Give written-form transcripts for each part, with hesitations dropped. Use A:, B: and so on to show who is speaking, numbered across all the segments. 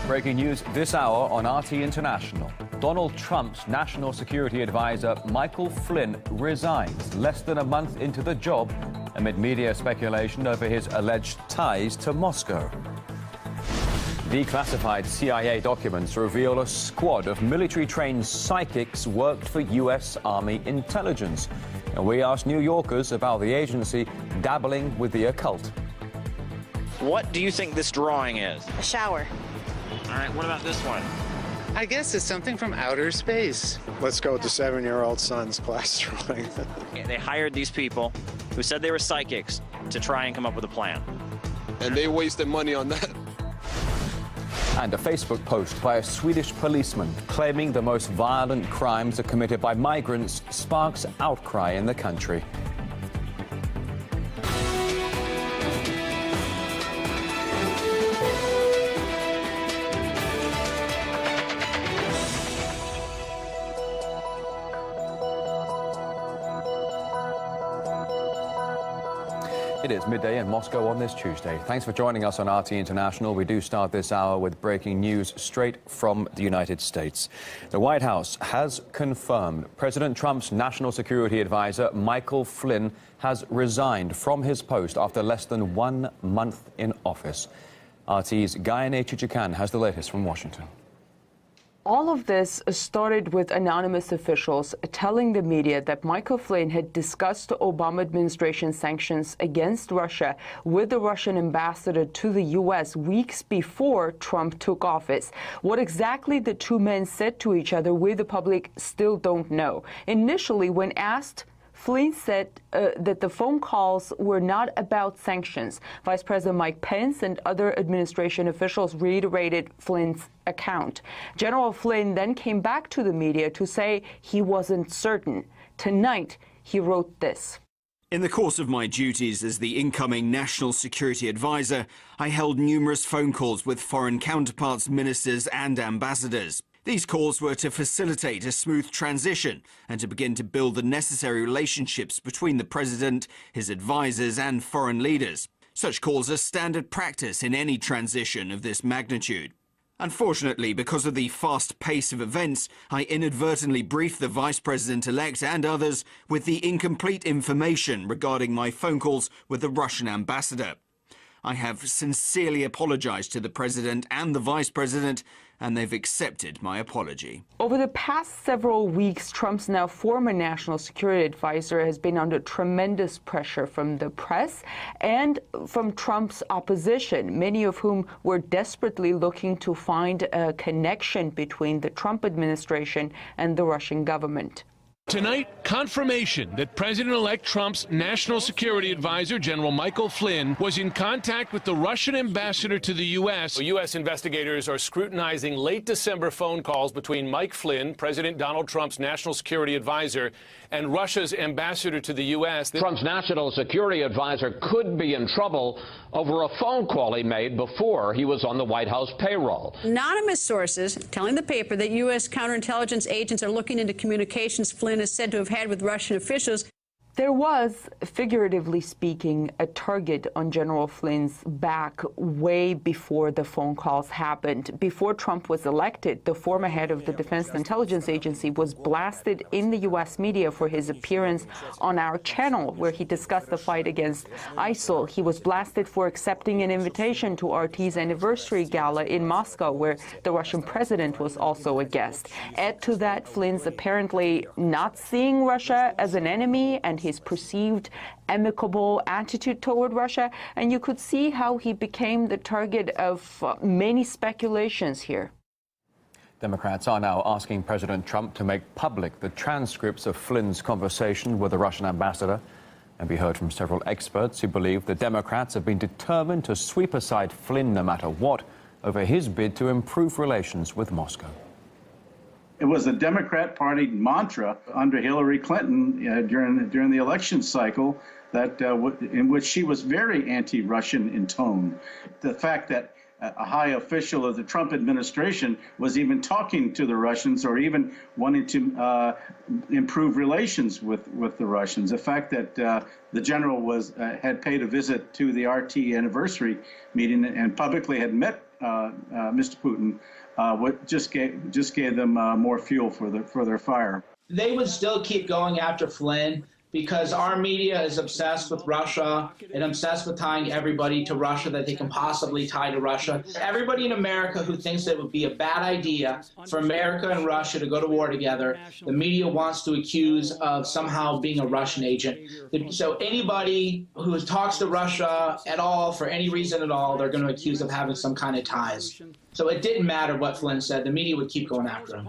A: Breaking news this hour on RT International. Donald Trump's national security advisor Michael Flynn resigns less than a month into the job amid media speculation over his alleged ties to Moscow. Declassified CIA documents reveal a squad of military-trained psychics worked for U.S. Army intelligence. And we asked New Yorkers about the agency dabbling with the occult.
B: What do you think this drawing is?
C: A shower.
B: All right, what about this one?
D: I guess it's something from outer space.
E: Let's go with the 7-year-old son's class drawing.
B: They hired these people who said they were psychics to try and come up with a plan.
E: And they wasted money on that.
A: And a Facebook post by a Swedish policeman claiming the most violent crimes are committed by migrants sparks outcry in the country. It is midday in Moscow on this Tuesday. Thanks for joining us on RT International. We do start this hour with breaking news straight from the United States. The White House has confirmed President Trump's national security advisor, Michael Flynn, has resigned from his post after less than 1 month in office. RT's Gayane Chichikan has the latest from Washington.
F: All of this started with anonymous officials telling the media that Michael Flynn had discussed the Obama administration sanctions against Russia with the Russian ambassador to the U.S. weeks before Trump took office. What exactly the two men said to each other, we the public still don't know. Initially, when asked, Flynn said that the phone calls were not about sanctions. Vice President Mike Pence and other administration officials reiterated Flynn's account. General Flynn then came back to the media to say he wasn't certain. Tonight, he wrote this.
G: In the course of my duties as the incoming National Security Advisor, I held numerous phone calls with foreign counterparts, ministers and ambassadors. These calls were to facilitate a smooth transition and to begin to build the necessary relationships between the president, his advisors and foreign leaders. Such calls are standard practice in any transition of this magnitude. Unfortunately, because of the fast pace of events, I inadvertently briefed the vice president-elect and others with the incomplete information regarding my phone calls with the Russian ambassador. I have sincerely apologized to the president and the vice president, and they've accepted my apology.
F: Over the past several weeks, Trump's now former national security advisor has been under tremendous pressure from the press and from Trump's opposition, many of whom were desperately looking to find a connection between the Trump administration and the Russian government.
H: Tonight, confirmation that President-elect Trump's national security advisor, General Michael Flynn, was in contact with the Russian ambassador to the U.S. U.S. investigators are scrutinizing late December phone calls between Mike Flynn, President Donald Trump's national security advisor, and Russia's ambassador to the U.S.
I: Trump's national security advisor could be in trouble over a phone call he made before he was on the White House payroll.
C: Anonymous sources telling the paper that U.S. counterintelligence agents are looking into communications Flynn is said to have had with Russian officials.
F: There was, figuratively speaking, a target on General Flynn's back way before the phone calls happened. Before Trump was elected, the former head of the Defense Intelligence Agency was blasted in the U.S. media for his appearance on our channel, where he discussed the fight against ISIL. He was blasted for accepting an invitation to RT's anniversary gala in Moscow, where the Russian president was also a guest. Add to that Flynn's apparently not seeing Russia as an enemy and his perceived amicable attitude toward Russia, and you could see how he became the target of many speculations here.
A: Democrats are now asking President Trump to make public the transcripts of Flynn's conversation with the Russian ambassador. And we heard from several experts who believe the Democrats have been determined to sweep aside Flynn no matter what over his bid to improve relations with Moscow.
J: It was a Democrat Party mantra under Hillary Clinton during the election cycle that in which she was very anti-Russian in tone. The fact that a high official of the Trump administration was even talking to the Russians or even wanting to improve relations with the Russians. The fact that the general had paid a visit to the RT anniversary meeting and publicly had met Mr. Putin, just gave them more fuel for their fire.
K: They would still keep going after Flynn because our media is obsessed with Russia and obsessed with tying everybody to Russia that they can possibly tie to Russia. Everybody in America who thinks it would be a bad idea for America and Russia to go to war together, the media wants to accuse of somehow being a Russian agent. So anybody who talks to Russia at all, for any reason at all, they're going to accuse of having some kind of ties. So it didn't matter what Flynn said. The media would keep going after him.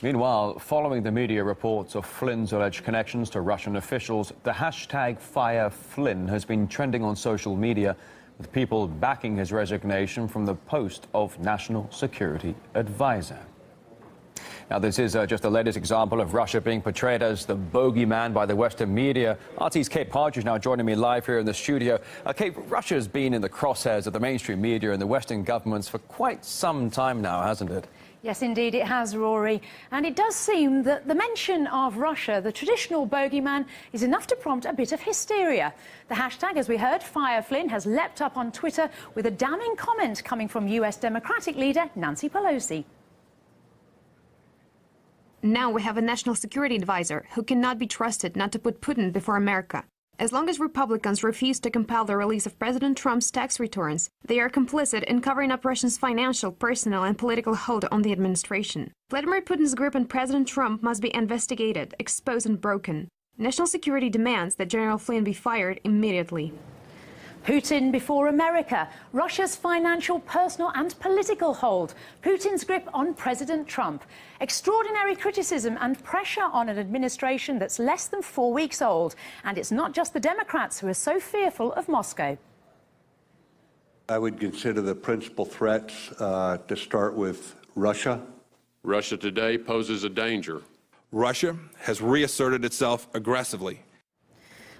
A: Meanwhile, following the media reports of Flynn's alleged connections to Russian officials, the hashtag #FireFlynn has been trending on social media, with people backing his resignation from the post of National Security Advisor. Now, this is just the latest example of Russia being portrayed as the bogeyman by the Western media. RT's Kate Partridge now joining me live here in the studio. Kate, Russia's been in the crosshairs of the mainstream media and the Western governments for quite some time now, hasn't it?
L: Yes, indeed it has, Rory. And it does seem that the mention of Russia, the traditional bogeyman, is enough to prompt a bit of hysteria. The hashtag, as we heard, #FireFlynn, has leapt up on Twitter with a damning comment coming from US Democratic leader Nancy Pelosi.
M: Now we have a national security advisor who cannot be trusted not to put Putin before America. As long as Republicans refuse to compel the release of President Trump's tax returns, they are complicit in covering up Russia's financial, personal, and political hold on the administration. Vladimir Putin's group and President Trump must be investigated, exposed, and broken. National security demands that General Flynn be fired immediately.
L: Putin before America, Russia's financial, personal and political hold, Putin's grip on President Trump, extraordinary criticism and pressure on an administration that's less than 4 weeks old. And it's not just the Democrats who are so fearful of Moscow.
N: I would consider the principal threats to start with Russia.
O: Russia today poses a danger.
P: Russia has reasserted itself aggressively.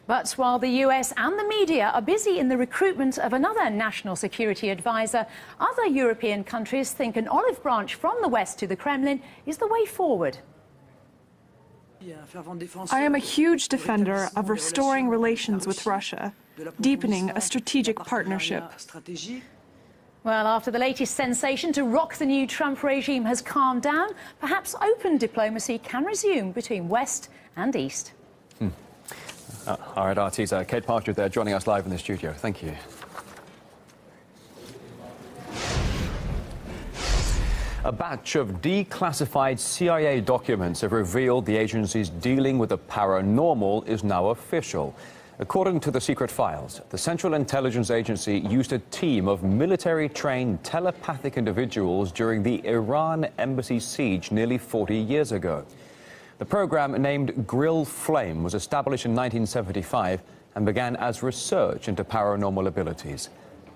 L: But while the US and the media are busy in the recruitment of another national security advisor, other European countries think an olive branch from the West to the Kremlin is the way forward.
Q: I am a huge defender of restoring relations with Russia, deepening a strategic partnership.
L: Well, after the latest sensation to rock the new Trump regime has calmed down, perhaps open diplomacy can resume between West and East.
A: All right, RT's Kate Partridge there joining us live in the studio. Thank you. A batch of declassified CIA documents have revealed the agency's dealing with the paranormal is now official. According to the secret files, the Central Intelligence Agency used a team of military-trained telepathic individuals during the Iran embassy siege nearly 40 years ago. The program, named Grill Flame, was established in 1975 and began as research into paranormal abilities.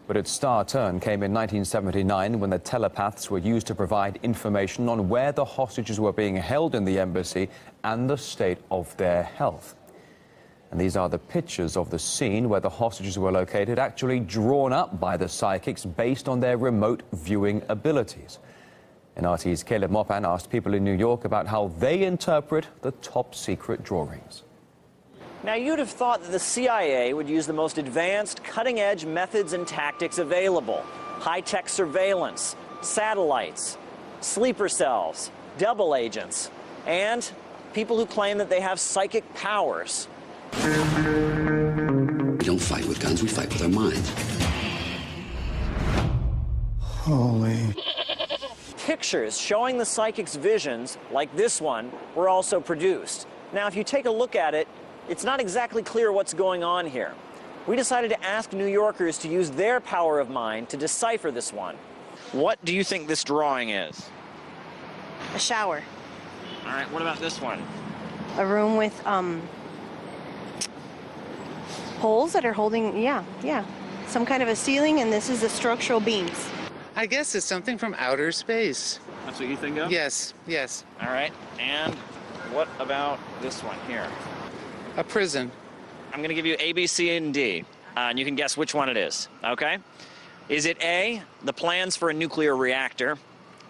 A: But its star turn came in 1979 when the telepaths were used to provide information on where the hostages were being held in the embassy and the state of their health. And these are the pictures of the scene where the hostages were located, actually drawn up by the psychics based on their remote viewing abilities. And RT's Caleb Mopan asked people in New York about how they interpret the top-secret drawings.
B: Now, you'd have thought that the CIA would use the most advanced, cutting-edge methods and tactics available. High-tech surveillance, satellites, sleeper cells, double agents, and people who claim that they have psychic powers.
R: We don't fight with guns, we fight with our minds.
B: Holy. Pictures showing the psychic's visions, like this one, were also produced. Now, if you take a look at it, it's not exactly clear what's going on here. We decided to ask New Yorkers to use their power of mind to decipher this one. What do you think this drawing is?
S: A shower.
B: All right, what about this one?
S: A room with holes that are holding, yeah, some kind of a ceiling, and this is the structural beams.
D: I guess it's something from outer space.
B: That's what you think of?
D: Yes.
B: All right, and what about this one here?
D: A prison.
B: I'm going to give you A, B, C, and D, and you can guess which one it is, okay? Is it A, the plans for a nuclear reactor?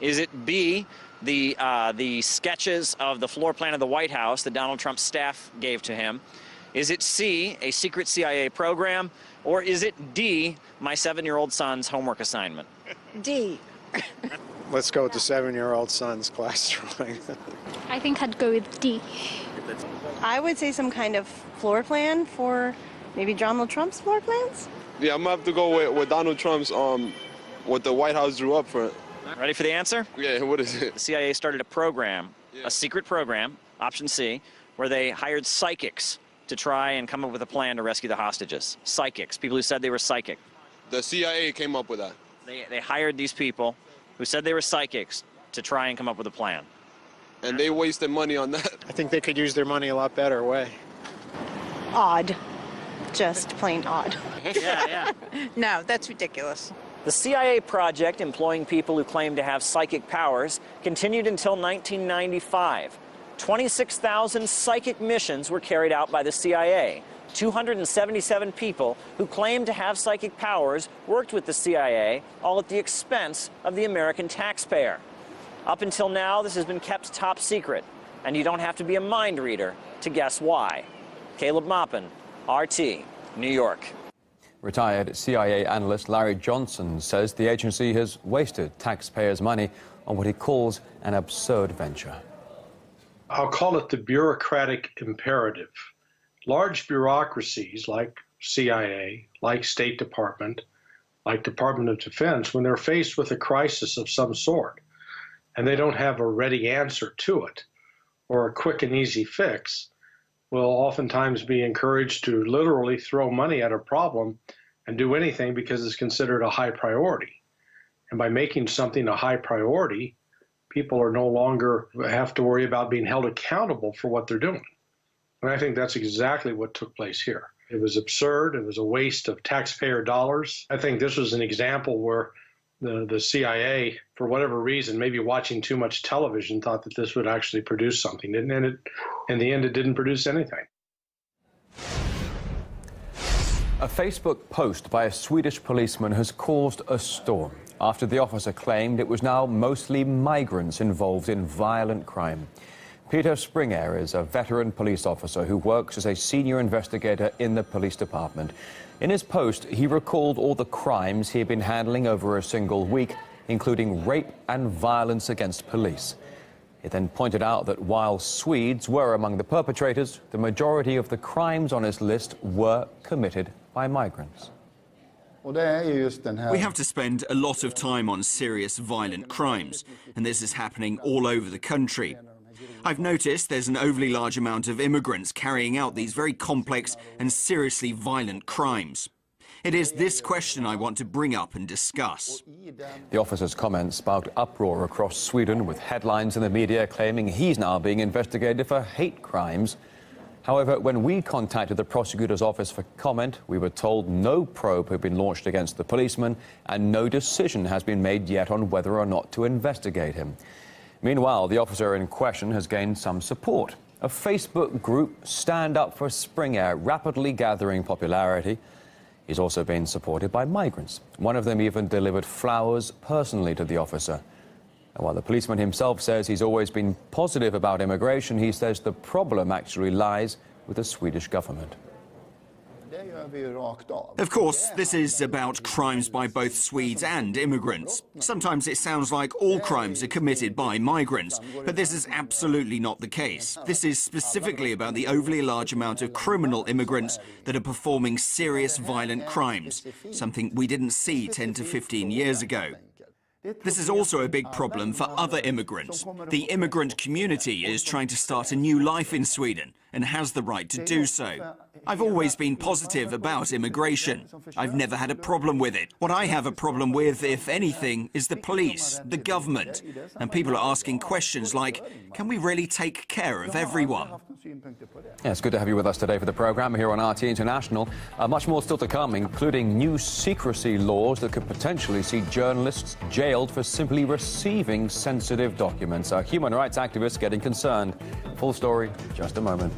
B: Is it B, the sketches of the floor plan of the White House that Donald Trump's staff gave to him? Is it C, a secret CIA program? Or is it D, my 7-year-old son's homework assignment?
S: D.
E: Let's go with the 7-year-old son's class drawing.
T: I think I'd go with D.
S: I would say some kind of floor plan for maybe Donald Trump's floor plans.
E: Yeah, I'm gonna have to go with Donald Trump's, what the White House drew up for it.
B: Ready for the answer?
E: Yeah, what is it?
B: The CIA started a program, a secret program, option C, where they hired psychics to try and come up with a plan to rescue the hostages. Psychics, people who said they were psychic.
E: The CIA came up with that.
B: They hired these people who said they were psychics to try and come up with a plan.
E: And they wasted money on that. I think they could use their money a lot better way.
S: Odd. Just plain odd.
B: Yeah.
S: No, that's ridiculous.
B: The CIA project, employing people who claim to have psychic powers, continued until 1995. 26,000 psychic missions were carried out by the CIA. 277 people who claimed to have psychic powers worked with the CIA, all at the expense of the American taxpayer. Up until now, this has been kept top secret, and you don't have to be a mind reader to guess why. Caleb Maupin, RT, New York.
A: Retired CIA analyst Larry Johnson says the agency has wasted taxpayers' money on what he calls an absurd venture.
U: I'll call it the bureaucratic imperative. Large bureaucracies like CIA, like State Department, like Department of Defense, when they're faced with a crisis of some sort and they don't have a ready answer to it or a quick and easy fix, will oftentimes be encouraged to literally throw money at a problem and do anything because it's considered a high priority. And by making something a high priority, people are no longer have to worry about being held accountable for what they're doing. And I think that's exactly what took place here. It was absurd. It was a waste of taxpayer dollars. I think this was an example where the CIA, for whatever reason, maybe watching too much television, thought that this would actually produce something. And in the end, it didn't produce anything.
A: A Facebook post by a Swedish policeman has caused a storm after the officer claimed it was now mostly migrants involved in violent crime. Peter Springer is a veteran police officer who works as a senior investigator in the police department. In his post, he recalled all the crimes he had been handling over a single week, including rape and violence against police. He then pointed out that while Swedes were among the perpetrators, the majority of the crimes on his list were committed by migrants.
G: We have to spend a lot of time on serious violent crimes, and this is happening all over the country. I've noticed there's an overly large amount of immigrants carrying out these very complex and seriously violent crimes. It is this question I want to bring up and discuss.
A: The officer's comments sparked uproar across Sweden, with headlines in the media claiming he's now being investigated for hate crimes. However, when we contacted the prosecutor's office for comment, we were told no probe had been launched against the policeman and no decision has been made yet on whether or not to investigate him. Meanwhile, the officer in question has gained some support. A Facebook group, Stand Up for Springer, rapidly gathering popularity. He's also been supported by migrants. One of them even delivered flowers personally to the officer. And while the policeman himself says he's always been positive about immigration, he says the problem actually lies with the Swedish government.
G: Of course, this is about crimes by both Swedes and immigrants. Sometimes it sounds like all crimes are committed by migrants, but this is absolutely not the case. This is specifically about the overly large amount of criminal immigrants that are performing serious violent crimes, something we didn't see 10 to 15 years ago. This is also a big problem for other immigrants. The immigrant community is trying to start a new life in Sweden and has the right to do so. I've always been positive about immigration. I've never had a problem with it. What I have a problem with, if anything, is the police, the government. And people are asking questions like, can we really take care of everyone?
A: Yeah, it's good to have you with us today for the programme here on RT International. Much more still to come, including new secrecy laws that could potentially see journalists jailed for simply receiving sensitive documents. Human rights activists getting concerned. Full story, just a moment.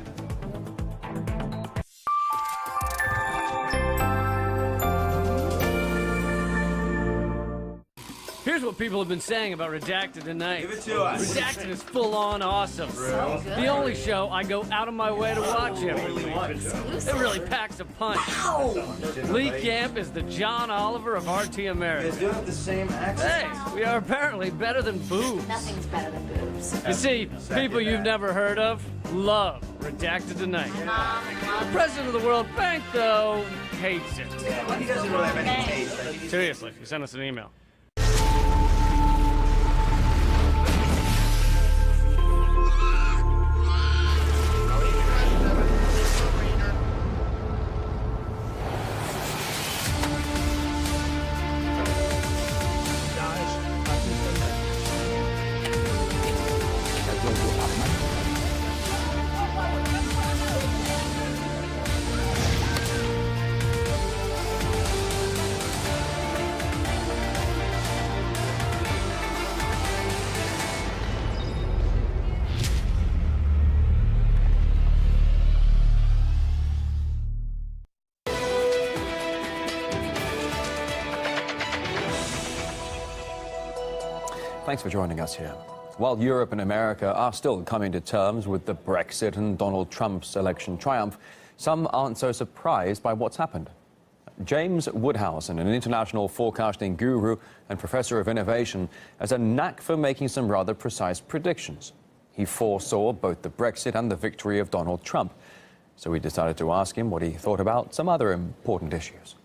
H: Here's what people have been saying about Redacted tonight.
V: Give it to us.
H: Redacted is full-on awesome.
V: So good.
H: The only show I go out of my way to watch every week. It really packs a punch.
V: Wow.
H: Lee Camp is the John Oliver of RT America.
V: You do have the same accent.
H: Hey, we are apparently better than boobs.
W: Nothing's better than boobs.
H: You see, people you've never heard of love Redacted tonight. The president of the World Bank, though, hates it.
V: Yeah, well, he doesn't really have any taste.
H: Seriously, he sent us an email.
A: Thanks for joining us here. While Europe and America are still coming to terms with the Brexit and Donald Trump's election triumph, some aren't so surprised by what's happened. James Woodhousen, an international forecasting guru and professor of innovation, has a knack for making some rather precise predictions. He foresaw both the Brexit and the victory of Donald Trump. So we decided to ask him what he thought about some other important issues.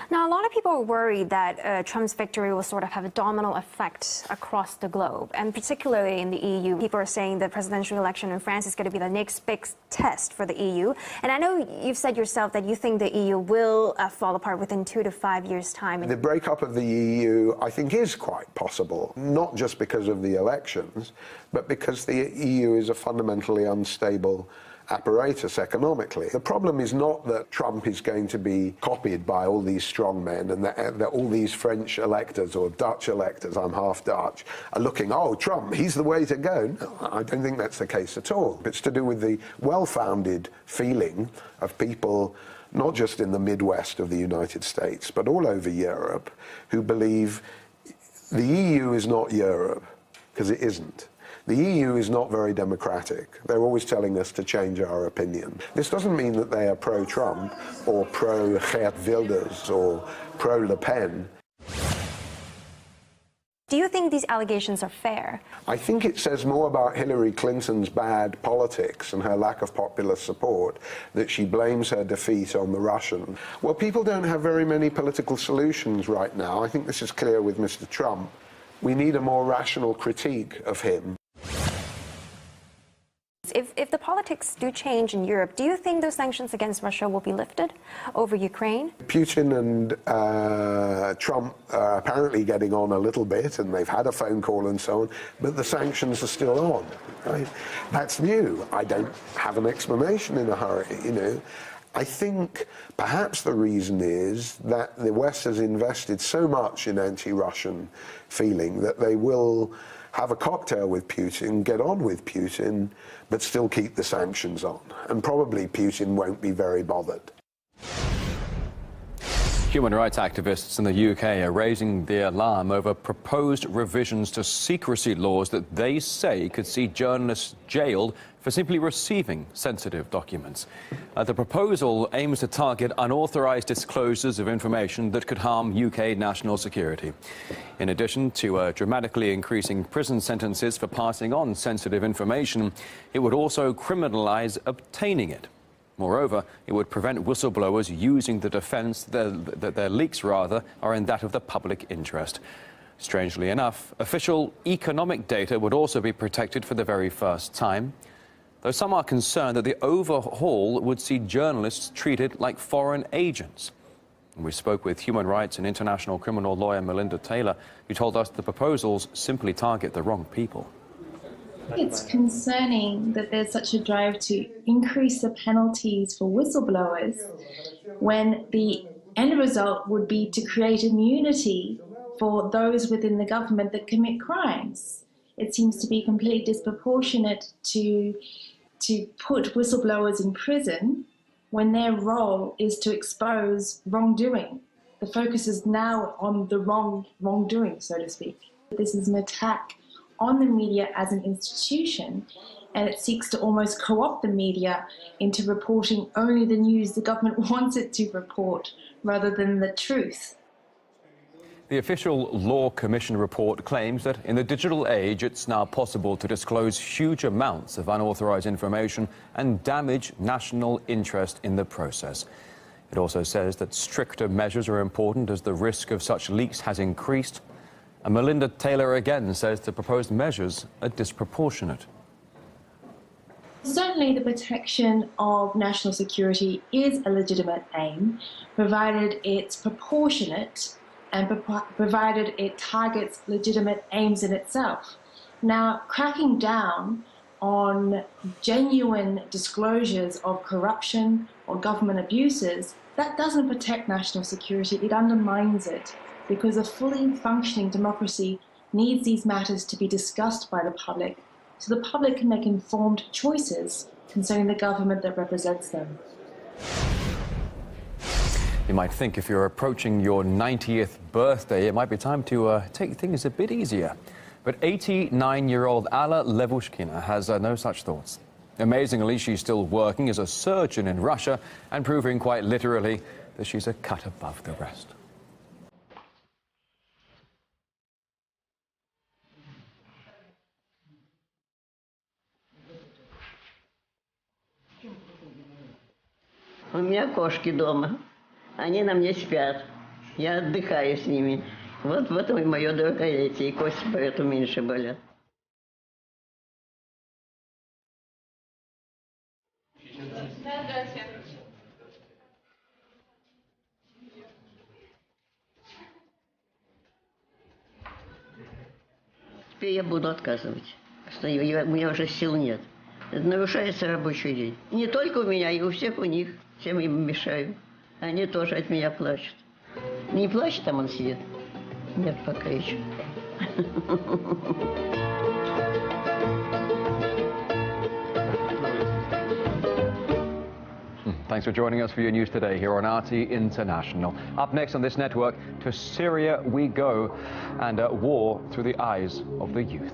X: Now, a lot of people are worried that Trump's victory will sort of have a domino effect across the globe, and particularly in the EU. People are saying the presidential election in France is going to be the next big test for the EU. And I know you've said yourself that you think the EU will fall apart within 2 to 5 years' time.
Y: The breakup of the EU, I think, is quite possible, not just because of the elections, but because the EU is a fundamentally unstable apparatus economically. The problem is not that Trump is going to be copied by all these strong men and that all these French electors or Dutch electors, I'm half Dutch, are looking, oh, Trump, he's the way to go. No, I don't think that's the case at all. It's to do with the well-founded feeling of people, not just in the Midwest of the United States, but all over Europe, who believe the EU is not Europe, because it isn't. The EU is not very democratic. They're always telling us to change our opinion. This doesn't mean that they are pro-Trump or pro-Geert Wilders or pro-Le Pen.
X: Do you think these allegations are fair?
Y: I think it says more about Hillary Clinton's bad politics and her lack of popular support that she blames her defeat on the Russians. Well, people don't have very many political solutions right now. I think this is clear with Mr. Trump. We need a more rational critique of him.
X: If the politics do change in Europe, do you think those sanctions against Russia will be lifted over Ukraine?
Y: Putin and Trump are apparently getting on a little bit, and they've had a phone call and so on, but the sanctions are still on. Right? That's new. I don't have an explanation in a hurry, you know. I think perhaps the reason is that the West has invested so much in anti-Russian feeling that they will have a cocktail with Putin, get on with Putin, but still keep the sanctions on. And probably Putin won't be very bothered.
A: Human rights activists in the UK are raising the alarm over proposed revisions to secrecy laws that they say could see journalists jailed for simply receiving sensitive documents. The proposal aims to target unauthorized disclosures of information that could harm UK national security. In addition to dramatically increasing prison sentences for passing on sensitive information, it would also criminalize obtaining it. Moreover, it would prevent whistleblowers using the defense that their leaks, rather, are in that of the public interest. Strangely enough, official economic data would also be protected for the very first time, though some are concerned that the overhaul would see journalists treated like foreign agents. And we spoke with human rights and international criminal lawyer Melinda Taylor, who told us the proposals simply target the wrong people.
Z: It's concerning that there's such a drive to increase the penalties for whistleblowers when the end result would be to create immunity for those within the government that commit crimes. It seems to be completely disproportionate to put whistleblowers in prison when their role is to expose wrongdoing. the focus is now on the wrongdoing, so to speak. This is an attack on the media as an institution, and it seeks to almost co-opt the media into reporting only the news the government wants it to report, rather than the truth.
A: The official Law Commission report claims that in the digital age, it's now possible to disclose huge amounts of unauthorized information and damage national interest in the process. It also says that stricter measures are important as the risk of such leaks has increased. And Melinda Taylor again says the proposed measures are disproportionate.
Z: Certainly the protection of national security is a legitimate aim, provided it's proportionate and provided it targets legitimate aims in itself. Now, cracking down on genuine disclosures of corruption or government abuses, that doesn't protect national security, it undermines it, because a fully functioning democracy needs these matters to be discussed by the public, so the public can make informed choices concerning the government that represents them.
A: You might think if you're approaching your 90th birthday, it might be time to take things a bit easier. But 89-year-old Alla Levushkina has no such thoughts. Amazingly, she's still working as a surgeon in Russia and proving quite literally that she's a cut above the rest.
C: У меня кошки дома. Они на мне спят. Я отдыхаю с ними. Вот в этом и мое долголетие. И кости поэтому меньше болят. Теперь я буду отказывать. Что у меня уже сил нет. Нарушается рабочий день. Не только у меня, и у всех у них. Всем им мешаю. Они тоже от меня плачут. Не плачет, там он сидит? Нет, пока еще.
A: Thanks for joining us for your news today here on RT International. Up next on this network, to Syria we go, and war through the eyes of the youth.